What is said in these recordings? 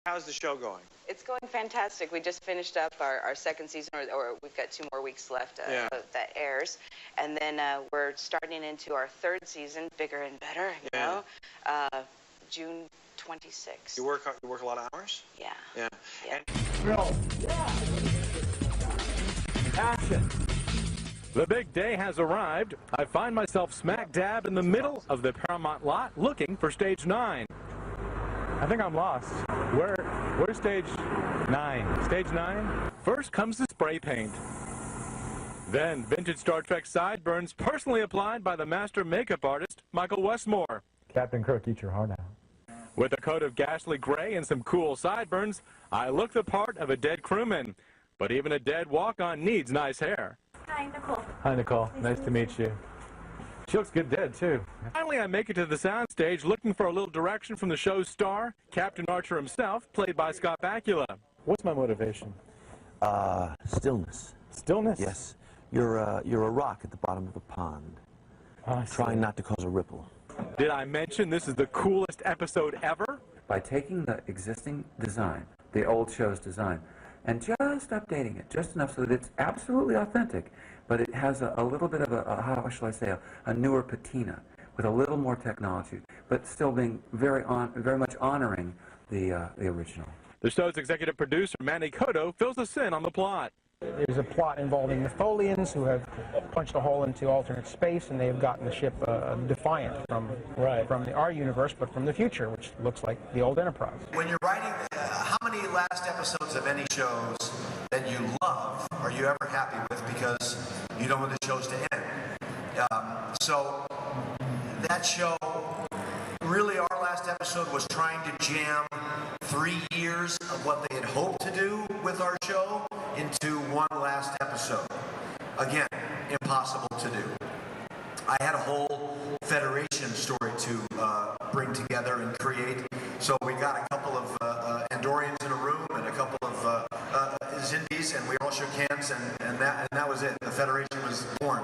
How's the show going? It's going fantastic. We just finished up our second season, or we've got 2 more weeks left that airs. And then we're starting into our 3rd season, bigger and better, you know, June 26th. You work a lot of hours? Yeah. Yeah. Roll. Action. The big day has arrived. I find myself smack dab in the middle of the Paramount lot looking for stage 9. I think I'm lost. Where's stage 9? Stage 9? First comes the spray paint. Then vintage Star Trek sideburns personally applied by the master makeup artist, Michael Westmore. Captain Kirk, eat your heart out. With a coat of ghastly gray and some cool sideburns, I look the part of a dead crewman. But even a dead walk-on needs nice hair. Hi, Nicole. Hi, Nicole. Nice to meet you. She looks good dead, too. Finally, I make it to the soundstage looking for a little direction from the show's star, Captain Archer himself, played by Scott Bakula. What's my motivation? Stillness. Stillness? Yes. You're a rock at the bottom of a pond, trying not to cause a ripple. Did I mention this is the coolest episode ever? By taking the existing design, the old show's design, and just updating it just enough so that it's absolutely authentic, but it has a little bit of how shall I say, a newer patina with a little more technology, but still being very much honoring the original. The show's executive producer, Manny Cotto, fills us in on the plot. There's a plot involving Nepholians who have punched a hole into alternate space, and they have gotten the ship Defiant from our universe, but from the future, which looks like the old Enterprise. When you're writing, how many last episodes of any shows that you love are you ever happy with because you don't want the shows to end? So that show, really our last episode was trying to jam 3 years of what they had hoped to do with our show into one last episode. Again, impossible to do. I had a whole Federation story to bring together and create. So we got a couple of Andorians in a room and a couple of Zindies, and we all shook hands, and that was it. The Federation was born.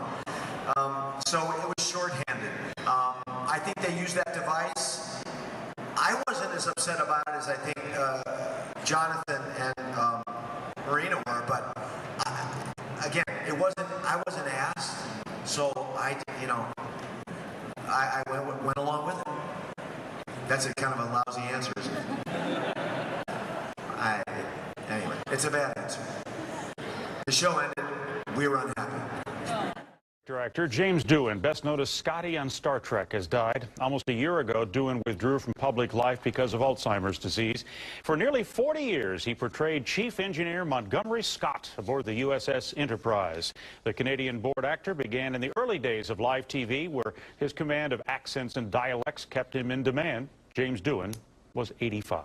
So it was shorthanded. I think they used that device. I wasn't as upset about it as I think Jonathan and Marina were, but again, I wasn't asked, so I went along with it. That's a kind of a lousy answer, isn't it? Anyway, it's a bad answer. The show ended. We were unhappy. Director James Doohan, best known as Scotty on Star Trek, has died. Almost a year ago, Doohan withdrew from public life because of Alzheimer's disease. For nearly 40 years, he portrayed Chief Engineer Montgomery Scott aboard the USS Enterprise. The Canadian born actor began in the early days of live TV, where his command of accents and dialects kept him in demand. James Doohan was 85.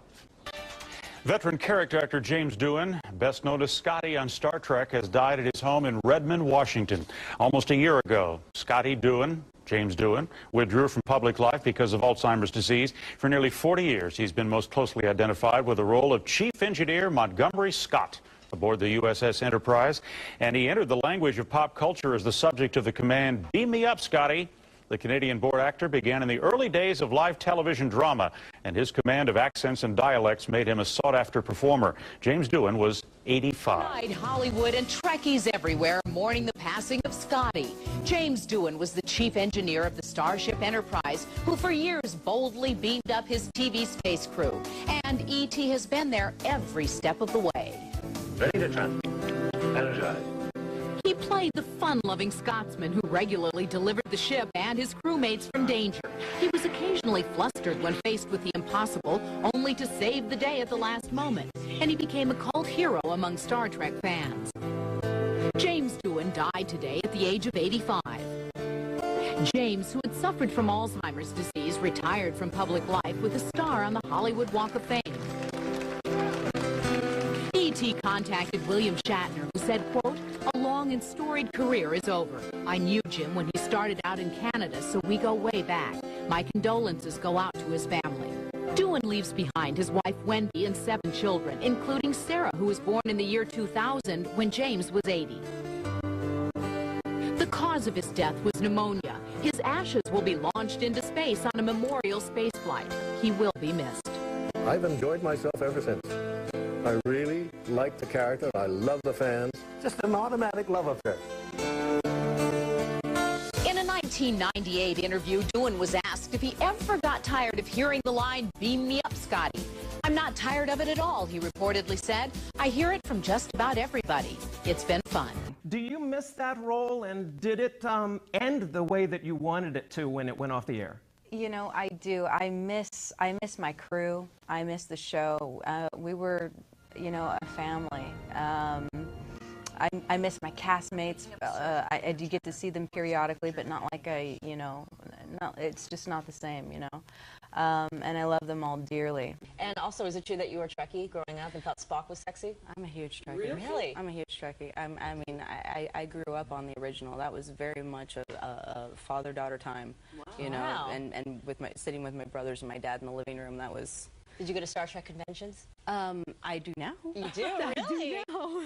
Veteran character actor James Doohan, best known as Scotty on Star Trek, has died at his home in Redmond, Washington. Almost a year ago, Scotty Doohan, James Doohan, withdrew from public life because of Alzheimer's disease. For nearly 40 years, he's been most closely identified with the role of Chief Engineer Montgomery Scott aboard the USS Enterprise. And he entered the language of pop culture as the subject of the command, "Beam me up, Scotty." The Canadian-born actor began in the early days of live television drama, and his command of accents and dialects made him a sought-after performer. James Doohan was 85. Tonight, Hollywood and Trekkies everywhere mourning the passing of Scotty. James Doohan was the chief engineer of the Starship Enterprise, who for years boldly beamed up his TV space crew. And E.T. has been there every step of the way. Ready to transmit. Energize. He played the fun-loving Scotsman who regularly delivered the ship and his crewmates from danger. He was occasionally flustered when faced with the impossible, only to save the day at the last moment. And he became a cult hero among Star Trek fans. James Doohan died today at the age of 85. James, who had suffered from Alzheimer's disease, retired from public life with a star on the Hollywood Walk of Fame. E.T. contacted William Shatner, who said, quote, "A long and storied career is over. I knew Jim when he started out in Canada, so we go way back. My condolences go out to his family." Doohan leaves behind his wife Wendy and 7 children, including Sarah, who was born in the year 2000 when James was 80. The cause of his death was pneumonia. His ashes will be launched into space on a memorial spaceflight. He will be missed. I've enjoyed myself ever since. I really like the character. I love the fans. Just an automatic love affair. In a 1998 interview, Doohan was asked if he ever got tired of hearing the line, "Beam me up, Scotty." "I'm not tired of it at all," he reportedly said. "I hear it from just about everybody. It's been fun." Do you miss that role, and did it end the way that you wanted it to when it went off the air? You know, I do. I miss my crew. I miss the show. We were, you know, a family. I miss my castmates. I do get to see them periodically, but not like it's just not the same, you know. And I love them all dearly. And also, is it true that you were Trekkie growing up and thought Spock was sexy? I'm a huge Trekkie. Really? I'm a huge Trekkie. I grew up on the original. That was very much a father-daughter time, you know, and with sitting with my brothers and my dad in the living room. That was. Did you go to Star Trek conventions? I do now. You do? Really?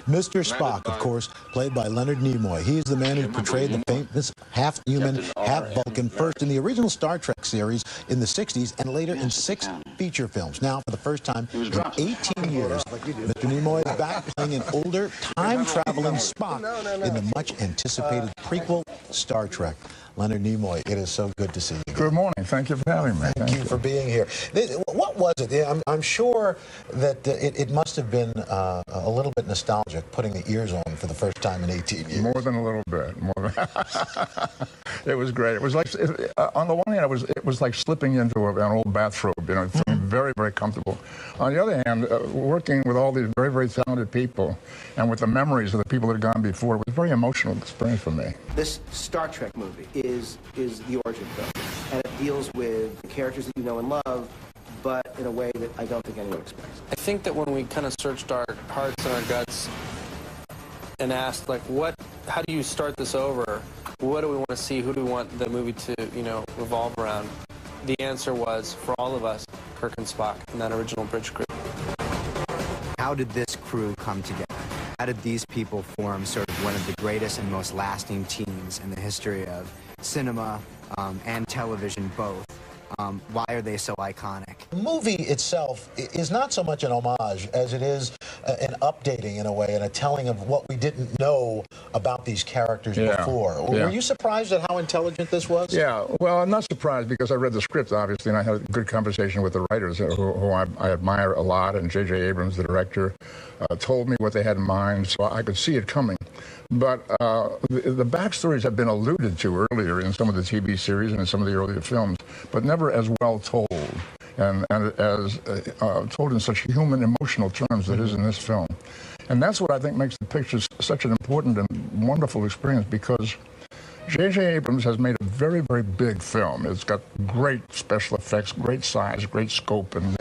Mr. Spock, of course, played by Leonard Nimoy. He's the man who portrayed the famous half-human, half-Vulcan first in the original Star Trek series in the 60s and later in 6 feature films. Now, for the first time in 18 years, Mr. Nimoy is back playing an older, time-traveling Spock in the much-anticipated prequel Star Trek. Leonard Nimoy, it is so good to see you. Good morning. Thank you for having me. Thank you for being here. What was it? I'm sure that it must have been a little bit nostalgic putting the ears on for the first time in 18 years. More than a little bit. It was great. It was like, on the one hand, it was like slipping into an old bathrobe, you know, feeling very, very comfortable. On the other hand, working with all these very, very talented people and with the memories of the people that had gone before, it was a very emotional experience for me. This Star Trek movie is the origin film, and it deals with the characters that you know and love, but in a way that I don't think anyone expects. I think that when we kind of searched our hearts and our guts and asked, like, how do you start this over? What do we want to see? Who do we want the movie to, you know, revolve around? The answer was, for all of us, Kirk and Spock and that original bridge crew. How did this crew come together? How did these people form sort of one of the greatest and most lasting teams in the history of cinema and television both? Why are they so iconic? The movie itself is not so much an homage as it is an updating in a way and a telling of what we didn't know about these characters before. Yeah. Were you surprised at how intelligent this was? Yeah, well, I'm not surprised because I read the script, obviously, and I had a good conversation with the writers who I admire a lot, and J.J. Abrams, the director, told me what they had in mind, so I could see it coming. But the backstories have been alluded to earlier in some of the TV series and in some of the earlier films, but never as well told and as told in such human, emotional terms that is in this film. And that's what I think makes the picture such an important and wonderful experience, because J.J. Abrams has made a very, very big film. It's got great special effects, great size, great scope and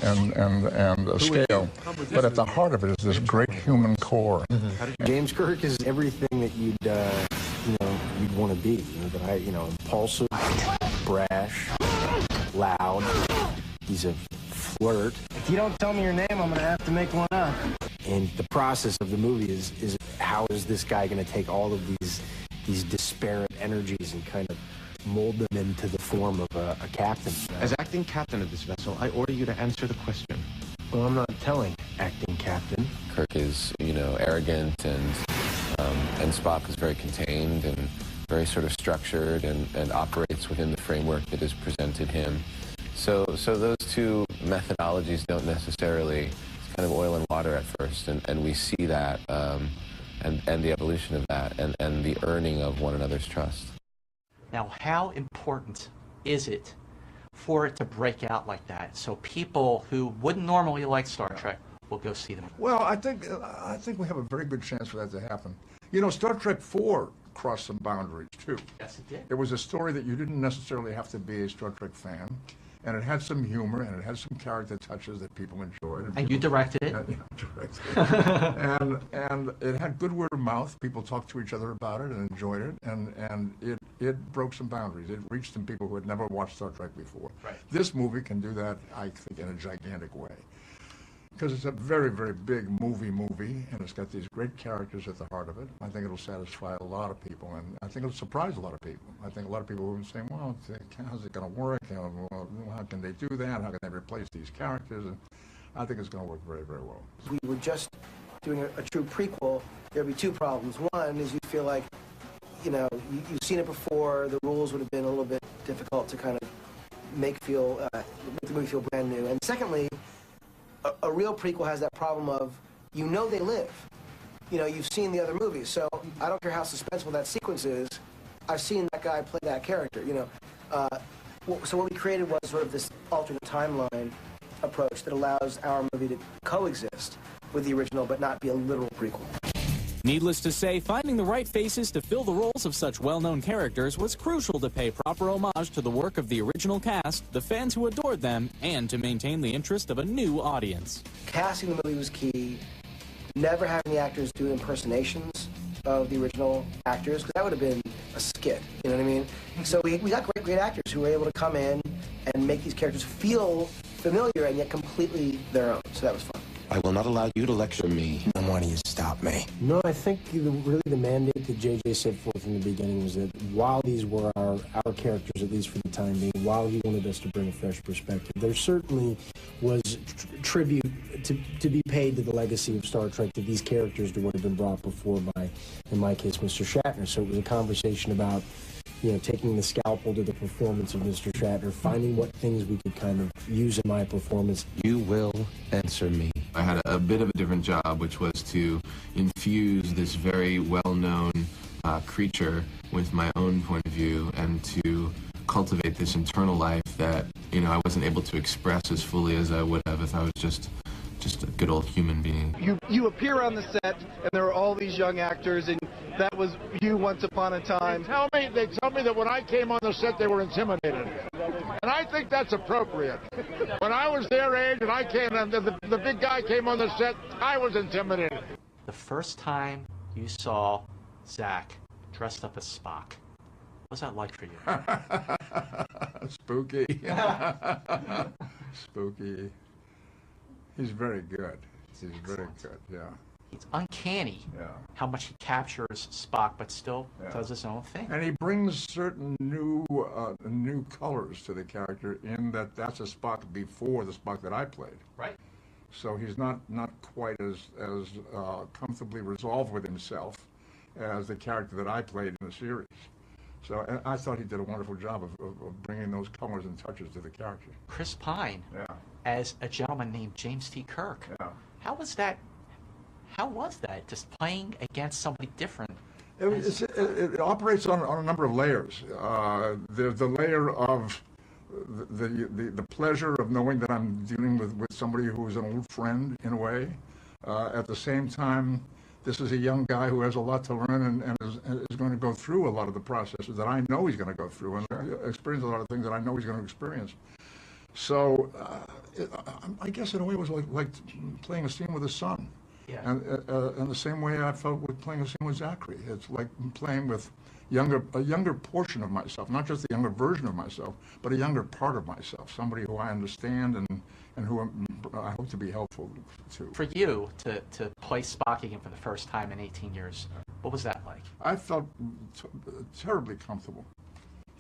scale. But at the heart of it is this great human core. James Kirk is everything that you'd want to be. Impulsive, brash, loud. He's a flirt. If you don't tell me your name, I'm gonna have to make one up. And the process of the movie is how is this guy going to take all of these disparate energies and kind of mold them into the form of a captain. As acting captain of this vessel, I order you to answer the question. Well, I'm not telling acting captain. Kirk is, arrogant, and Spock is very contained and very sort of structured and operates within the framework that is presented him. So those two methodologies don't necessarily, it's kind of oil and water at first, and we see that, and the evolution of that, and the earning of one another's trust. Now, how important is it for it to break out like that, so people who wouldn't normally like Star Trek will go see them? Well, I think we have a very good chance for that to happen. Star Trek 4 crossed some boundaries, too. Yes, it did. It was a story that you didn't necessarily have to be a Star Trek fan, and it had some humor, and it had some character touches that people enjoyed. And you directed it. Directed it. and it had good word of mouth. People talked to each other about it and enjoyed it, and it broke some boundaries. It reached some people who had never watched Star Trek before. Right. This movie can do that, I think, in a gigantic way. Because it's a very, very big movie, and it's got these great characters at the heart of it. I think it'll satisfy a lot of people, and I think it'll surprise a lot of people. I think a lot of people will be saying, well, how's it going to work? How can they do that? How can they replace these characters? And I think it's going to work very, very well. If we were just doing a true prequel, there'd be two problems. One is you'd feel like, you know, you've seen it before, the rules would have been a little bit difficult to kind of make the movie feel brand new. And secondly, a real prequel has that problem of, you know they live. You know, you've seen the other movies, so I don't care how suspenseful that sequence is, I've seen that guy play that character, you know. So what we created was sort of this alternate timeline approach that allows our movie to coexist with the original but not be a literal prequel. Needless to say, finding the right faces to fill the roles of such well-known characters was crucial to pay proper homage to the work of the original cast, the fans who adored them, and to maintain the interest of a new audience. Casting the movie was key. Never having the actors do impersonations of the original actors, because that would have been a skit, you know what I mean? So we got great actors who were able to come in and make these characters feel familiar and yet completely their own, so that was fun. I will not allow you to lecture me. And why do you stop me? No, I think really the mandate that JJ set forth in the beginning was that while these were our characters, at least for the time being, while he wanted us to bring a fresh perspective, there certainly was tribute to be paid to the legacy of Star Trek, that these characters would have been brought before by, in my case, Mr. Shatner. So it was a conversation about, you know, taking the scalpel to the performance of Mr. Shatner, finding what things we could kind of use in my performance. You will answer me. I had a bit of a different job, which was to infuse this very well-known creature with my own point of view and to cultivate this internal life that, you know, I wasn't able to express as fully as I would have if I was just a good old human being. You appear on the set, and there are all these young actors, and that was you once upon a time. They tell me that when I came on the set, they were intimidated. And I think that's appropriate. When I was their age and I came, and the big guy came on the set, I was intimidated. The first time you saw Zach dressed up as Spock, what was that like for you? Spooky. Spooky. He's very good. He's very good, yeah. It's uncanny how much he captures Spock, but still does his own thing. And he brings certain new colors to the character in that that's a Spock before the Spock that I played. Right. So he's not quite as comfortably resolved with himself as the character that I played in the series. So and I thought he did a wonderful job of bringing those colors and touches to the character. Chris Pine as a gentleman named James T. Kirk. Yeah. How was that, just playing against somebody different? It operates on a number of layers. There's the layer of the pleasure of knowing that I'm dealing with somebody who is an old friend in a way. At the same time, this is a young guy who has a lot to learn and is going to go through a lot of the processes that I know he's going to go through and experience a lot of things that I know he's going to experience. So I guess in a way it was like playing a scene with his son. Yeah. And in the same way I felt with playing a scene with Zachary. It's like playing with a younger portion of myself, not just the younger version of myself, but a younger part of myself, somebody who I understand and who I hope to be helpful to. For you to play Spock again for the first time in 18 years, what was that like? I felt terribly comfortable.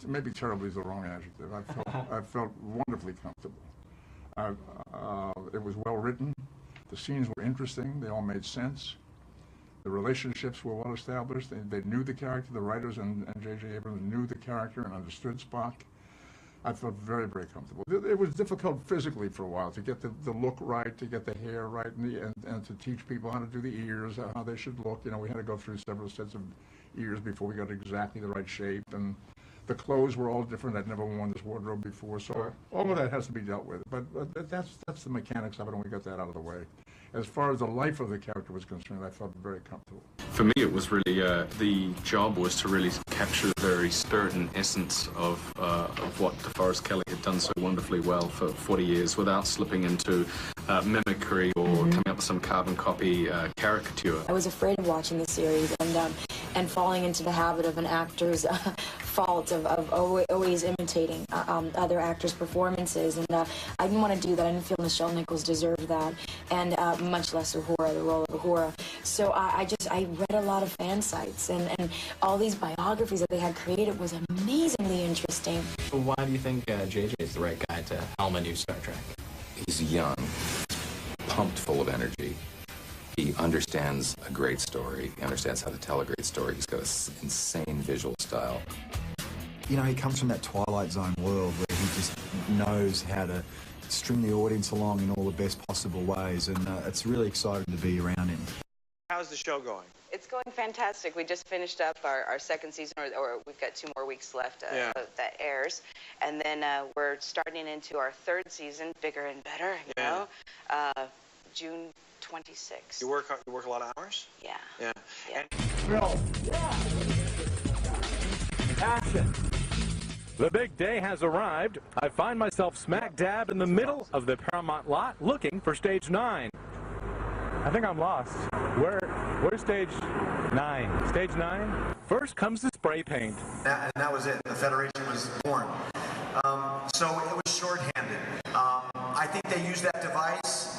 Maybe terribly is the wrong adjective. I felt wonderfully comfortable. It was well written. The scenes were interesting. They all made sense. The relationships were well established. They knew the character. The writers and J.J. Abrams knew the character and understood Spock. I felt very, very comfortable. It was difficult physically for a while to get the look right, to get the hair right, and to teach people how to do the ears, how they should look. You know, we had to go through several sets of ears before we got exactly the right shape. And the clothes were all different. I'd never worn this wardrobe before, so all of that has to be dealt with. But that's the mechanics of it, and we got that out of the way. As far as the life of the character was concerned, I felt very comfortable. For me, it was really the job was to really capture the very spirit and essence of what DeForest Kelley had done so wonderfully well for 40 years, without slipping into mimicry or coming up with some carbon copy caricature. I was afraid of watching the series and falling into the habit of an actor's fault of always imitating other actors' performances, and I didn't want to do that. I didn't feel Nichelle Nichols deserved that, and much less Uhura, the role of Uhura. So I read a lot of fan sites, and all these biographies that they had created was amazingly interesting. Why do you think JJ is the right guy to helm a new Star Trek? He's young. pumped full of energy. He understands a great story. He understands how to tell a great story. He's got an insane visual style. You know, he comes from that Twilight Zone world where he just knows how to string the audience along in all the best possible ways, and it's really exciting to be around him. How's the show going? It's going fantastic. We just finished up our second season, or we've got 2 more weeks left that airs. And then we're starting into our third season, bigger and better, you know, June 26th. You work a lot of hours? Yeah. Yeah. Action. The big day has arrived. I find myself smack dab in the middle of the Paramount lot looking for stage 9. I think I'm lost. Where's stage 9? Stage 9? First comes the spray paint. And that was it. The Federation was born. So it was shorthanded. I think they used that device.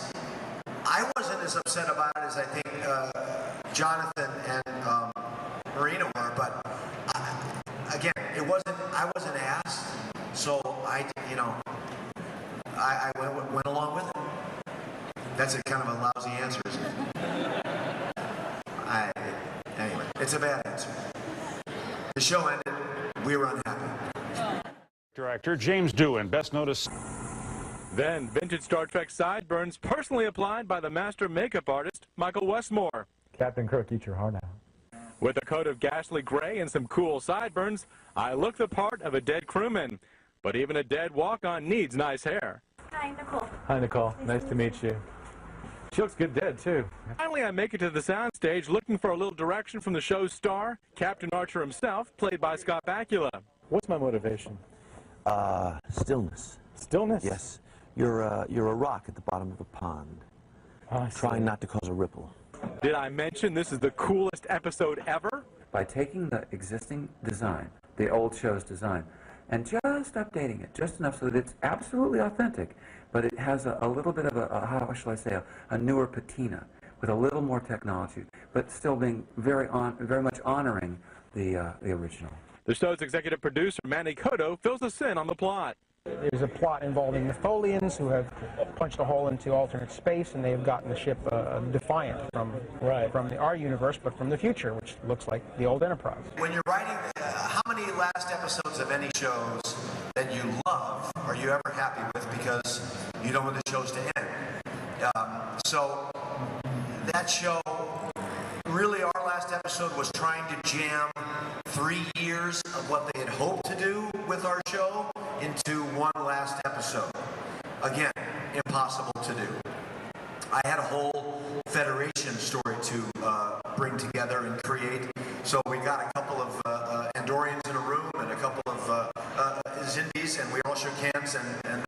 I wasn't as upset about it as I think Jonathan and Marina were, but again, I wasn't asked, so I went along with it. That's a kind of a lousy answer, isn't it? Anyway, it's a bad answer. The show ended. We were unhappy. Director James Doohan, best noticed. Then vintage Star Trek sideburns personally applied by the master makeup artist, Michael Westmore. Captain Kirk, eat your heart out. With a coat of ghastly gray and some cool sideburns, I look the part of a dead crewman. But even a dead walk-on needs nice hair. Hi, Nicole. Hi, Nicole. Nice to meet you. She looks good dead, too. Finally, I make it to the soundstage looking for a little direction from the show's star, Captain Archer himself, played by Scott Bakula. What's my motivation? Stillness. Stillness? Yes. You're a rock at the bottom of a pond, trying not to cause a ripple. Did I mention this is the coolest episode ever? By taking the existing design, the old show's design, and just updating it just enough so that it's absolutely authentic, but it has a little bit of how shall I say, a newer patina with a little more technology, but still being very much honoring the original. The show's executive producer, Manny Cotto, fills us in on the plot. There's a plot involving Mytholians who have punched a hole into alternate space, and they have gotten the ship Defiant from our universe, but from the future, which looks like the old Enterprise. When you're writing, how many last episodes of any shows that you love are you ever happy with because you don't want the shows to end? So that show, really our last episode was trying to jam 3 years of what they had hoped to do with our show into one last episode. Again, impossible to do. I had a whole Federation story to bring together and create, so we got a couple of Andorians in a room and a couple of Xindis, and we all shook hands and